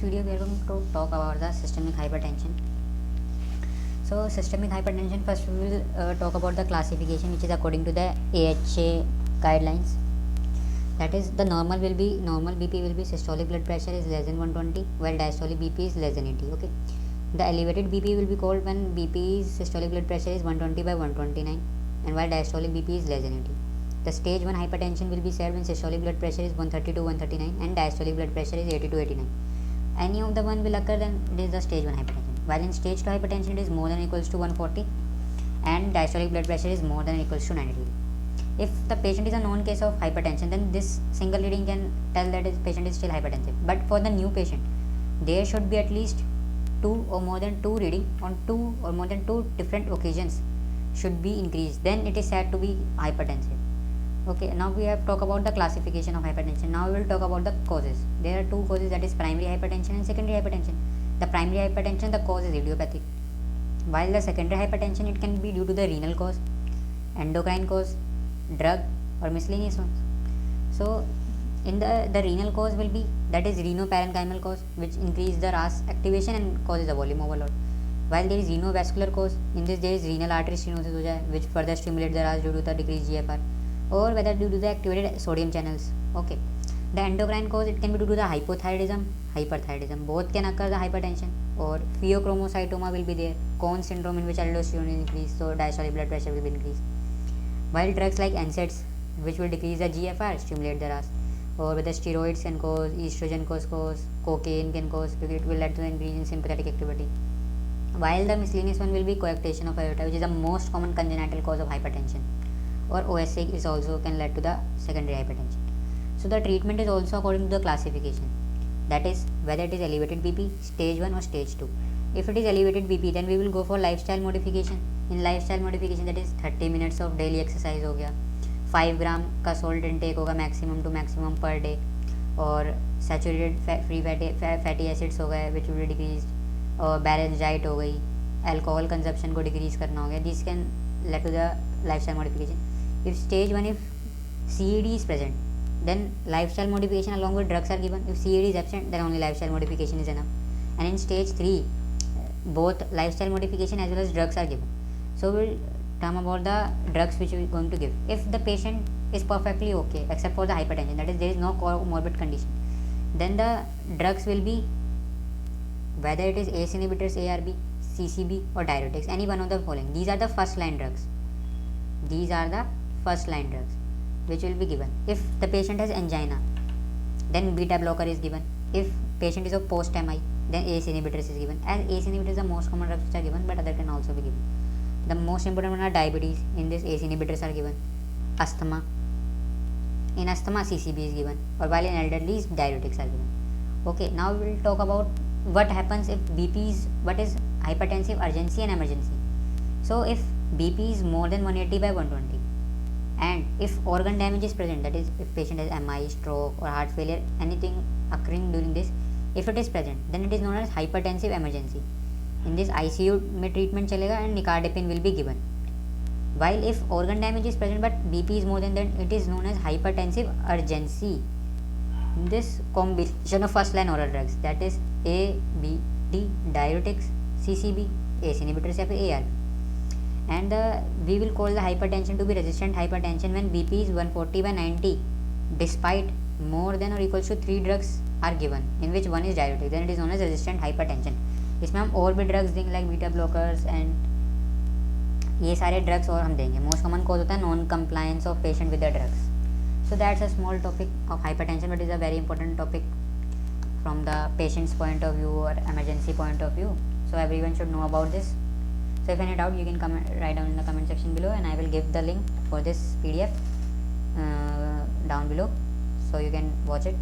video we are going to talk about the systemic hypertension. So systemic hypertension, first we will talk about the classification, which is according to the AHA guidelines. That is, the normal BP will be systolic blood pressure is less than 120, while diastolic BP is less than 80. Okay, the elevated BP will be called when systolic blood pressure is 120 by 129, and while diastolic BP is less than 80. The stage 1 hypertension will be said when systolic blood pressure is 130 to 139 and diastolic blood pressure is 80 to 89. Any of the one will occur, then it is the stage 1 hypertension. While in stage 2 hypertension it is more than or equals to 140 and diastolic blood pressure is more than or equals to 90. If the patient is a known case of hypertension, then this single reading can tell that his patient is still hypertensive. But for the new patient, there should be at least 2 or more than 2 reading on 2 or more than 2 different occasions should be increased. Then it is said to be hypertensive. Okay, now we have talked about the classification of hypertension. Now we will talk about the causes. There are 2 causes, that is primary hypertension and secondary hypertension. The primary hypertension, the cause is idiopathic, while the secondary hypertension, it can be due to the renal cause, endocrine cause, drug or miscellaneous ones. So in the renal cause will be, that is renoparenchymal cause, which increase the RAS activation and causes the volume overload. While there is renovascular cause, in this there is renal artery stenosis, which further stimulates the RAS due to the decreased GFR, or whether due to the activated sodium channels. Okay, the endocrine cause, it can be due to the hypothyroidism, hyperthyroidism, both can occur the hypertension, or pheochromocytoma will be there, Cohen syndrome, in which aldosterone is increased, so diastolic blood pressure will be increased. While drugs like NSAIDs, which will decrease the GFR, stimulate the RAS, or whether steroids can cause, estrogen cause, cocaine can cause, because it will lead to the increase in sympathetic activity. While the miscellaneous one will be coarctation of aorta, which is the most common congenital cause of hypertension, or OSA is also can lead to the secondary hypertension. So the treatment is also according to the classification, that is whether it is elevated BP, stage 1 or stage 2. If it is elevated BP, then we will go for lifestyle modification. In lifestyle modification, that is 30 minutes of daily exercise हो गया, 5 ग्राम का salt intake होगा maximum to maximum per day, और saturated free fatty acids हो गए which will be decreased, और balanced diet हो गई, alcohol consumption को decrease करना हो गया. This can lead to the lifestyle modification. If stage 1, if CED is present, then lifestyle modification along with drugs are given. If CED is absent, then only lifestyle modification is enough. And in stage 3, both lifestyle modification as well as drugs are given. So we will talk about the drugs which we are going to give. If the patient is perfectly okay except for the hypertension, that is there is no comorbid condition, then the drugs will be whether it is ACE inhibitors, ARB, CCB or diuretics, any one of the following. These are the first line drugs. These are the first line drugs which will be given. If the patient has angina, then beta blocker is given. If patient is of post MI, then ACE inhibitors is given. As ACE inhibitors are the most common drugs which are given, but other can also be given. The most important one are diabetes. In this, ACE inhibitors are given. Asthma. In asthma, CCB is given. Or while in elderly, diuretics are given. Okay, now we will talk about what happens if BP is, what is hypertensive urgency and emergency. So if BP is more than 180 by 120, and if organ damage is present, that is if patient has MI, stroke or heart failure, anything occurring during this, if it is present, then it is known as hypertensive emergency. In this, ICU में treatment चलेगा and nicardipine will be given. While if organ damage is present but BP is more than that, it is known as hypertensive urgency. In this, combination of first line oral drugs, that is A, B, D, diuretics, CCB, ACE inhibitors या फिर ARB. And we will call the hypertension to be resistant hypertension when BP is 140 by 90 despite more than or equals to 3 drugs are given, in which one is diuretic, then it is known as resistant hypertension. इसमें हम और भी drugs देंगे like beta blockers and ये सारे drugs और हम देंगे. मोस्ट कॉमन कॉज होता है non compliance of patient with the drugs. So that's a small topic of hypertension, but is a very important topic from the patients point of view और emergency point of view. So everyone should know about this. So if any doubt, you can write down in the comment section below, and I will give the link for this PDF down below, so you can watch it.